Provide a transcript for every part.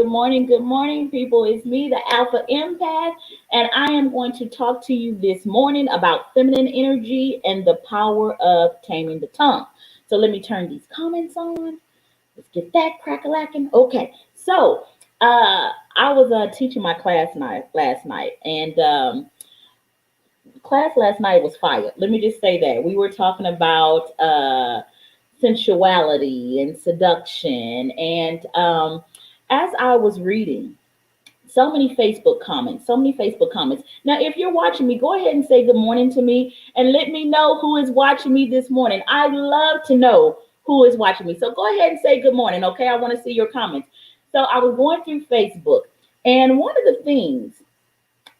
good morning, people. It's me, the Alpha Empath, and I am going to talk to you this morning about feminine energy and the power of taming the tongue. So let me turn these comments on. Let's get that crack-a-lacking. Okay, so I was teaching my class last night, and class last night was fire. Let me just say that we were talking about sensuality and seduction, and as I was reading, so many Facebook comments. Now, if you're watching me, go ahead and say good morning to me and let me know who is watching me this morning. I love to know who is watching me. So go ahead and say good morning, okay? I want to see your comments. So I was going through Facebook, and one of the things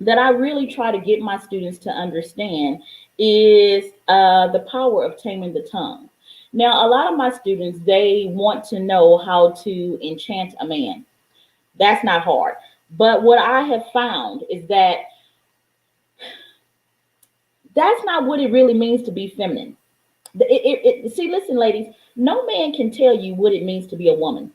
that I really try to get my students to understand is the power of taming the tongue. Now, a lot of my students, they want to know how to enchant a man. That's not hard. But what I have found is that that's not what it really means to be feminine. See, listen, ladies, no man can tell you what it means to be a woman.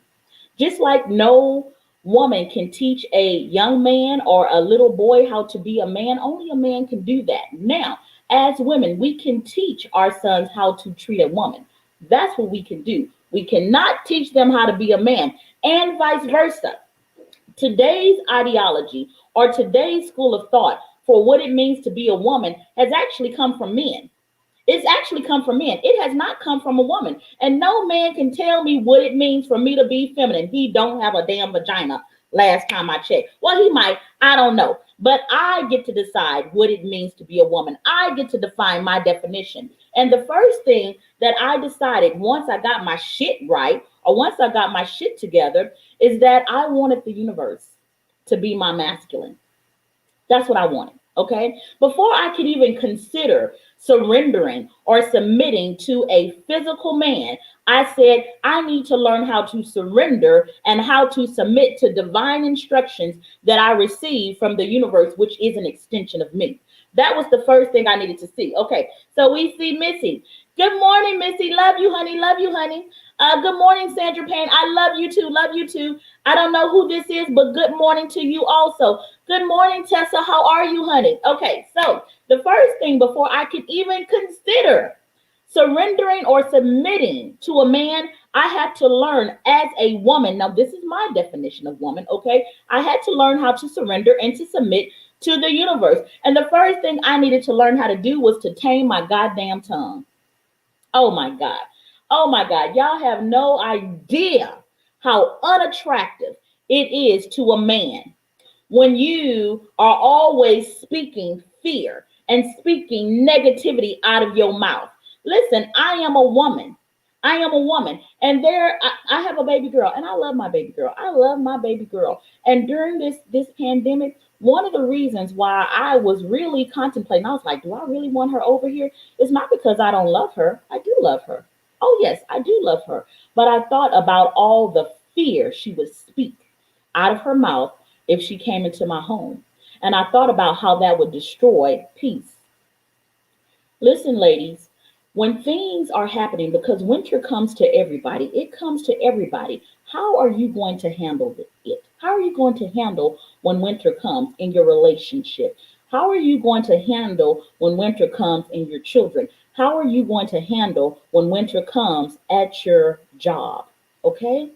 Just like no woman can teach a young man or a little boy how to be a man, only a man can do that. Now, as women, we can teach our sons how to treat a woman. That's what we can do. We cannot teach them how to be a man, and vice versa. Today's ideology or today's school of thought for what it means to be a woman has actually come from men. It's actually come from men. It has not come from a woman. And no man can tell me what it means for me to be feminine. He don't have a damn vagina last time I checked. Well, he might. I don't know. But I get to decide what it means to be a woman. I get to define my definition. And the first thing that I decided once I got my shit right, or once I got my shit together, is that I wanted the universe to be my masculine. That's what I wanted. Okay. Before I could even consider surrendering or submitting to a physical man, I said, I need to learn how to surrender and how to submit to divine instructions that I receive from the universe, which is an extension of me. That was the first thing I needed to see. Okay. So we see Missy. Good morning, Missy. Love you, honey. Love you, honey. Good morning, Sandra Payne. I love you too. Love you too. I don't know who this is, but good morning to you also. Good morning, Tessa. How are you, honey? Okay, so the first thing before I could even consider surrendering or submitting to a man, I had to learn as a woman. Now, this is my definition of woman, okay? I had to learn how to surrender and to submit to the universe. And the first thing I needed to learn how to do was to tame my goddamn tongue. Oh my God. Oh my God. Y'all have no idea how unattractive it is to a man when you are always speaking fear and speaking negativity out of your mouth. Listen, I am a woman. I am a woman. And I have a baby girl, and I love my baby girl. I love my baby girl. And during this pandemic, one of the reasons why I was really contemplating, I was like, do I really want her over here? It's not because I don't love her. I do love her. Oh, yes, I do love her. But I thought about all the fear she would speak out of her mouth if she came into my home. And I thought about how that would destroy peace. Listen, ladies, when things are happening, because winter comes to everybody, it comes to everybody. How are you going to handle it? How are you going to handle when winter comes in your relationship? How are you going to handle when winter comes in your children? How are you going to handle when winter comes at your job? Okay?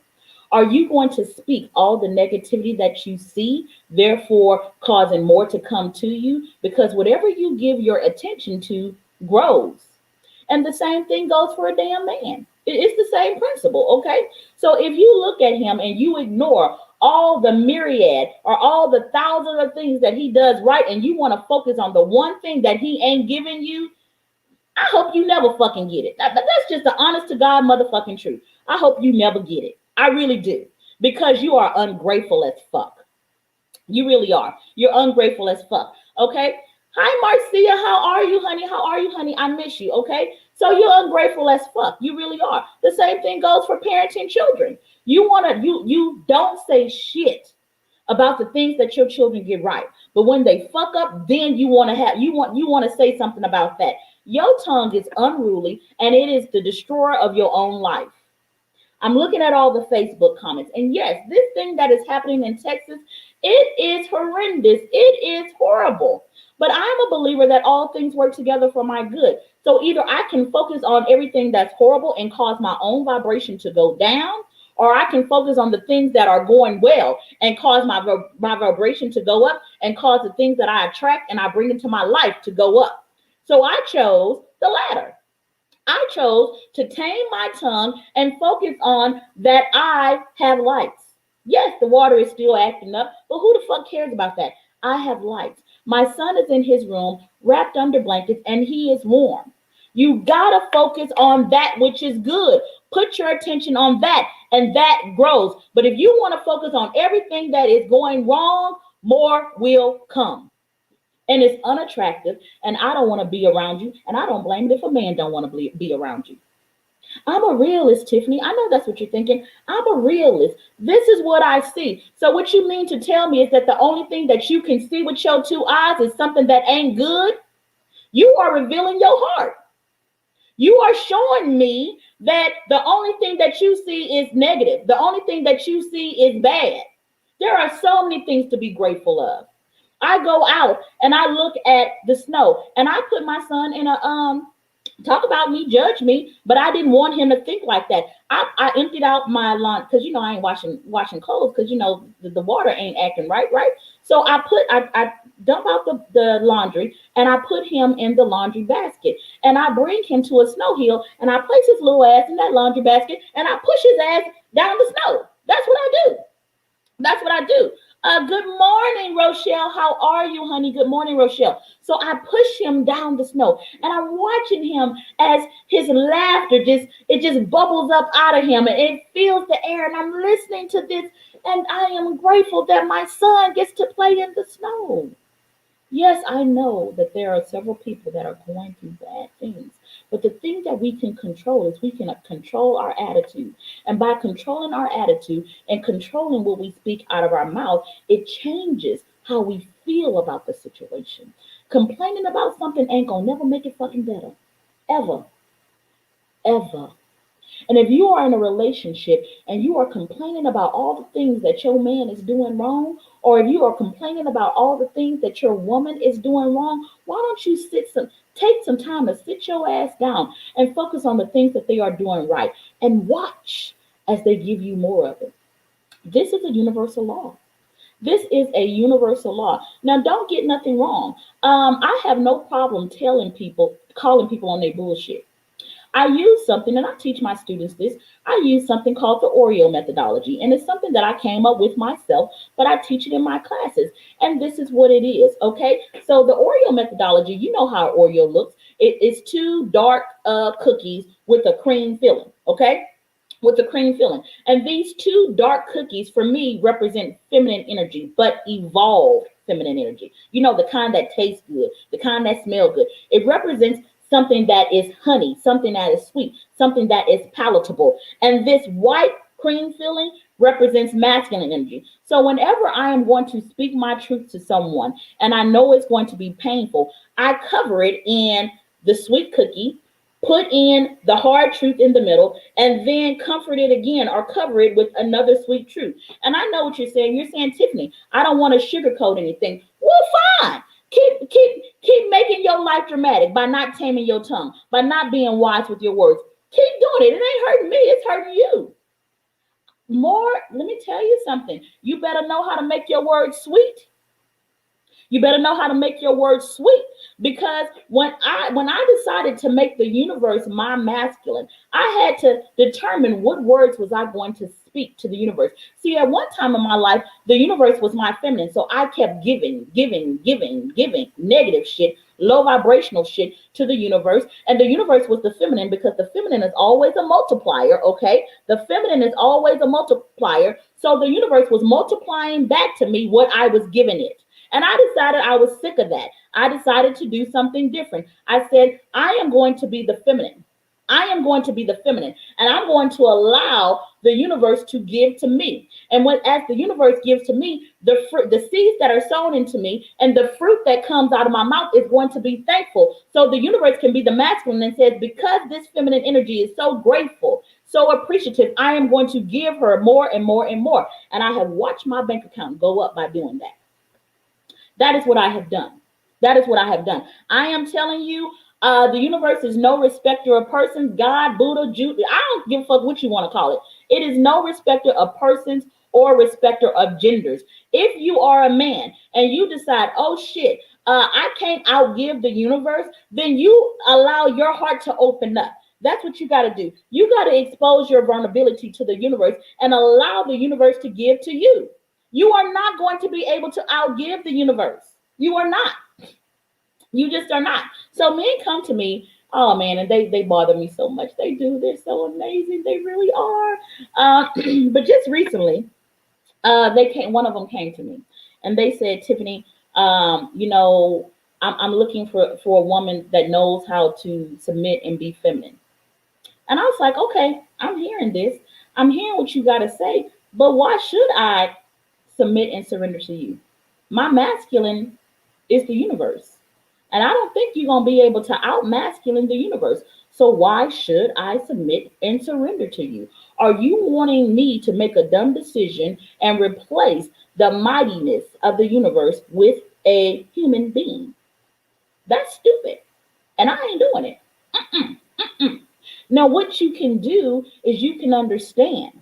Are you going to speak all the negativity that you see, therefore causing more to come to you? Because whatever you give your attention to grows. And the same thing goes for a damn man. It's the same principle, okay? So if you look at him and you ignore all the myriad or all the thousands of things that he does right, and you want to focus on the one thing that he ain't giving you, I hope you never fucking get it. That's just the honest to God motherfucking truth. I hope you never get it. I really do. Because you are ungrateful as fuck. You really are. You're ungrateful as fuck. Okay? Hi, Marcia. How are you, honey? How are you, honey? I miss you. Okay? So you're ungrateful as fuck. You really are. The same thing goes for parenting children. You don't say shit about the things that your children get right. But when they fuck up, then you want to say something about that. Your tongue is unruly and it is the destroyer of your own life. I'm looking at all the Facebook comments. And yes, this thing that is happening in Texas, it is horrendous. It is horrible. But I'm a believer that all things work together for my good. So either I can focus on everything that's horrible and cause my own vibration to go down, or I can focus on the things that are going well and cause my vibration to go up and cause the things that I attract and I bring into my life to go up. So I chose the latter. I chose to tame my tongue and focus on that I have lights. Yes, the water is still acting up, but who the fuck cares about that? I have lights. My son is in his room, wrapped under blankets, and he is warm. You gotta focus on that which is good. Put your attention on that, and that grows. But if you want to focus on everything that is going wrong, more will come, and it's unattractive, and I don't want to be around you, and I don't blame it if a man don't want to be around you. I'm a realist, Tiffany. I know that's what you're thinking. I'm a realist. This is what I see. So what you mean to tell me is that the only thing that you can see with your two eyes is something that ain't good? You are revealing your heart. You are showing me that the only thing that you see is negative. The only thing that you see is bad. There are so many things to be grateful of. I go out and I look at the snow, and I put my son in a talk about me, judge me, but I didn't want him to think like that. I emptied out my lawn because I ain't washing clothes because the water ain't acting right. So I dump out the laundry and I put him in the laundry basket, and I bring him to a snow hill and I place his little ass in that laundry basket and I push his ass down the snow. That's what I do. That's what I do. Good morning, Rochelle. How are you, honey? Good morning, Rochelle. So I push him down the snow, and I'm watching him as his laughter just bubbles up out of him, and it fills the air. And I'm listening to this, and I am grateful that my son gets to play in the snow. Yes, I know that there are several people that are going through bad things. But the thing that we can control is we can control our attitude. And by controlling our attitude and controlling what we speak out of our mouth, it changes how we feel about the situation. Complaining about something ain't gonna never make it fucking better. Ever. Ever. And if you are in a relationship and you are complaining about all the things that your man is doing wrong, or if you are complaining about all the things that your woman is doing wrong, why don't you take some time to sit your ass down and focus on the things that they are doing right and watch as they give you more of it. This is a universal law. This is a universal law. Now, don't get nothing wrong. I have no problem calling people on their bullshit. I use something, and I teach my students this. I use something called the Oreo methodology, and it's something that I came up with myself, but I teach it in my classes. And this is what it is, okay? So the Oreo methodology, you know how Oreo looks. It is two dark cookies with a cream filling, okay? With the cream filling. And these two dark cookies, for me, represent feminine energy, but evolved feminine energy. The kind that tastes good, the kind that smells good. It represents something that is honey, something that is sweet, something that is palatable. And this white cream filling represents masculine energy. So whenever I am going to speak my truth to someone and I know it's going to be painful, I cover it in the sweet cookie, put in the hard truth in the middle, and then comfort it again or cover it with another sweet truth. And I know what you're saying. You're saying, Tiffany, I don't want to sugarcoat anything. Well, fine. Keep making your life dramatic by not taming your tongue, by not being wise with your words. Keep doing it. It ain't hurting me, it's hurting you. Let me tell you something. You better know how to make your words sweet. You better know how to make your words sweet, because when I decided to make the universe my masculine, I had to determine what words was I going to speak to the universe. See, at one time in my life, the universe was my feminine, so I kept giving negative shit, low vibrational shit to the universe, and the universe was the feminine because the feminine is always a multiplier, okay? The feminine is always a multiplier, so the universe was multiplying back to me what I was giving it. And I decided I was sick of that. I decided to do something different. I said, I am going to be the feminine. I am going to be the feminine, and I'm going to allow the universe to give to me. And when as the universe gives to me, the fruit, the seeds that are sown into me, and the fruit that comes out of my mouth is going to be thankful. So the universe can be the masculine and says, because this feminine energy is so grateful, so appreciative, I am going to give her more and more and more. And I have watched my bank account go up by doing that. That is what I have done. That is what I have done. I am telling you, the universe is no respecter of persons. God, Buddha, Jude, I don't give a fuck what you want to call it. It is no respecter of persons or respecter of genders. If you are a man and you decide, oh shit, I can't outgive the universe, then you allow your heart to open up. That's what you got to do. You got to expose your vulnerability to the universe and allow the universe to give to you. You are not going to be able to outgive the universe. You are not. You just are not. So men come to me, oh man, and they bother me so much. They do. They're so amazing. They really are. But just recently, they came. One of them came to me, and they said, Tiffany, I'm looking for a woman that knows how to submit and be feminine. And I was like, okay, I'm hearing this. I'm hearing what you got to say, but why should I submit and surrender to you? My masculine is the universe. And I don't think you're going to be able to out masculine the universe. So why should I submit and surrender to you? Are you wanting me to make a dumb decision and replace the mightiness of the universe with a human being? That's stupid. And I ain't doing it. Mm-mm, mm-mm. Now, what you can do is you can understand.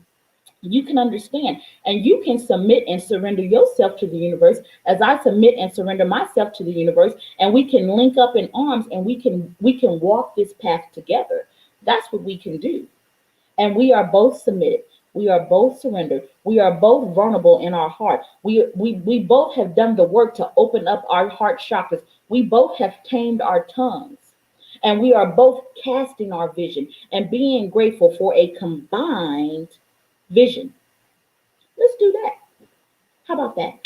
You can understand and you can submit and surrender yourself to the universe as I submit and surrender myself to the universe, and we can link up in arms and we can walk this path together. That's what we can do. And we are both submitted. We are both surrendered. We are both vulnerable in our heart. We both have done the work to open up our heart chakras. We both have tamed our tongues. And we are both casting our vision and being grateful for a combined vision. Let's do that. How about that?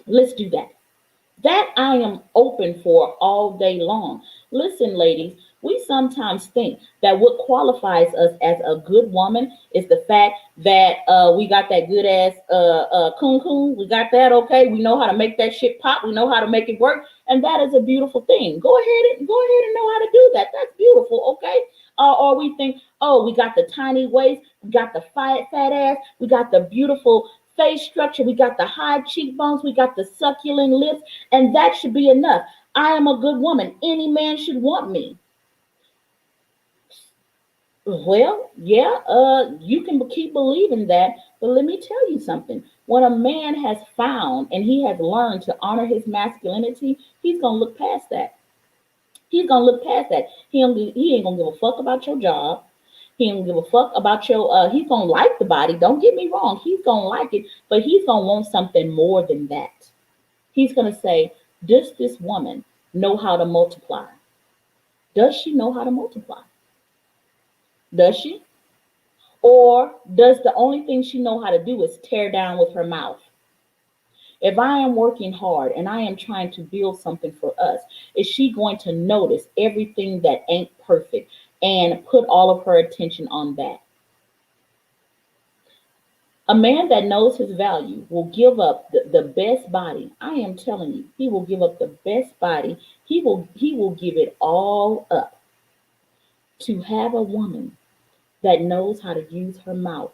Let's do that. That I am open for all day long. Listen, ladies, we sometimes think that what qualifies us as a good woman is the fact that we got that good ass coon coon. We got that, okay? We know how to make that shit pop. We know how to make it work, and that is a beautiful thing. Go ahead and know how to do that. That's beautiful, okay? Or we think, oh, we got the tiny waist, we got the fat ass, we got the beautiful face structure, we got the high cheekbones, we got the succulent lips, and that should be enough. I am a good woman. Any man should want me. Well, yeah, you can keep believing that, but let me tell you something. When a man has found and he has learned to honor his masculinity, he's gonna look past that. He's gonna look past that. He ain't gonna give a fuck about your job. He don't give a fuck about your he's gonna like the body. Don't get me wrong, he's gonna like it, but he's gonna want something more than that. He's gonna say, does this woman know how to multiply? Does she know how to multiply? Does she? Or does the only thing she know how to do is tear down with her mouth? If I am working hard and I am trying to build something for us, is she going to notice everything that ain't perfect and put all of her attention on that? A man that knows his value will give up the best body. I am telling you, he will give up the best body. He will give it all up to have a woman that knows how to use her mouth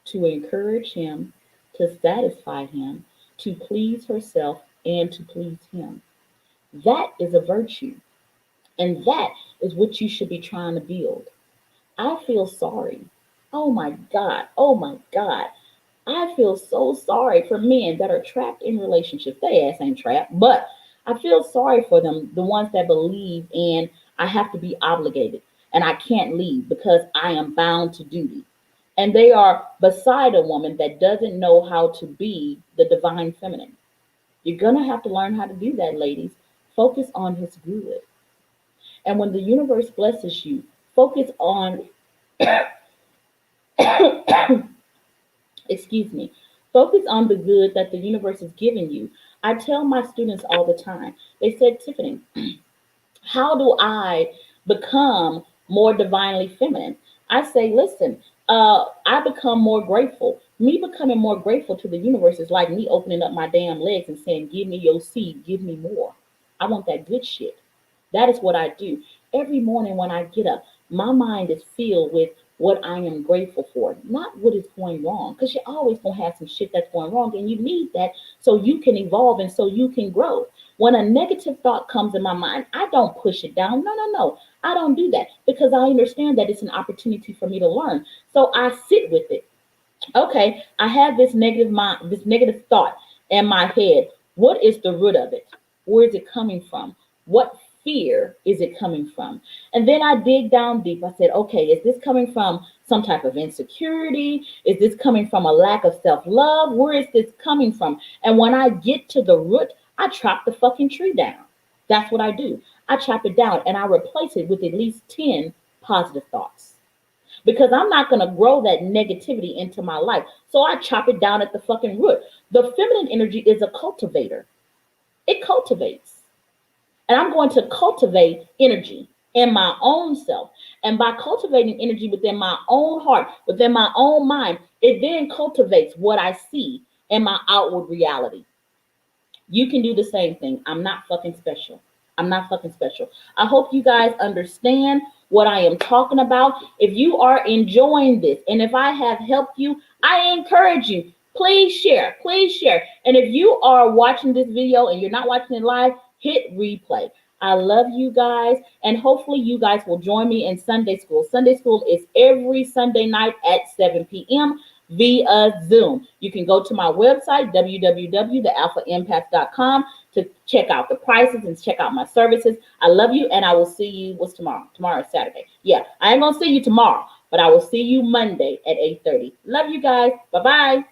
to encourage him, to satisfy him, to please herself, and to please him. That is a virtue. And that is what you should be trying to build. I feel sorry. Oh my God. Oh my God. I feel so sorry for men that are trapped in relationships. They ass ain't trapped, but I feel sorry for them, the ones that believe in I have to be obligated and I can't leave because I am bound to duty. And they are beside a woman that doesn't know how to be the divine feminine. You're going to have to learn how to do that, ladies. Focus on his good. And when the universe blesses you, focus on, excuse me, focus on the good that the universe is giving you. I tell my students all the time, they said, Tiffany, how do I become more divinely feminine. I say, listen, I become more grateful. Me becoming more grateful to the universe is like me opening up my damn legs and saying, give me your seed, give me more. I want that good shit. That is what I do. Every morning when I get up, my mind is filled with what I am grateful for, not what is going wrong. Because you're always going to have some shit that's going wrong, and you need that so you can evolve and so you can grow. When a negative thought comes in my mind, I don't push it down. No, no, no. I don't do that because I understand that it's an opportunity for me to learn. So I sit with it. Okay, I have this negative mind, this negative thought in my head. What is the root of it? Where is it coming from? What fear is it coming from? And then I dig down deep. I said, okay, is this coming from some type of insecurity? Is this coming from a lack of self-love? Where is this coming from? And when I get to the root, I chop the fucking tree down. That's what I do. I chop it down and I replace it with at least 10 positive thoughts because I'm not going to grow that negativity into my life. So I chop it down at the fucking root. The feminine energy is a cultivator, it cultivates. And I'm going to cultivate energy in my own self. And by cultivating energy within my own heart, within my own mind, it then cultivates what I see in my outward reality. You can do the same thing. I'm not fucking special. I'm not fucking special. I hope you guys understand what I am talking about. If you are enjoying this and if I have helped you, I encourage you. Please share. Please share. And if you are watching this video and you're not watching it live, hit replay. I love you guys. And hopefully you guys will join me in Sunday school. Sunday school is every Sunday night at 7 p.m. via Zoom. You can go to my website, www.thealphaempath.com, to check out the prices and check out my services. I love you, and I will see you. What's tomorrow? Tomorrow is Saturday. Yeah, I ain't gonna see you tomorrow, but I will see you Monday at 8:30. Love you guys. Bye-bye.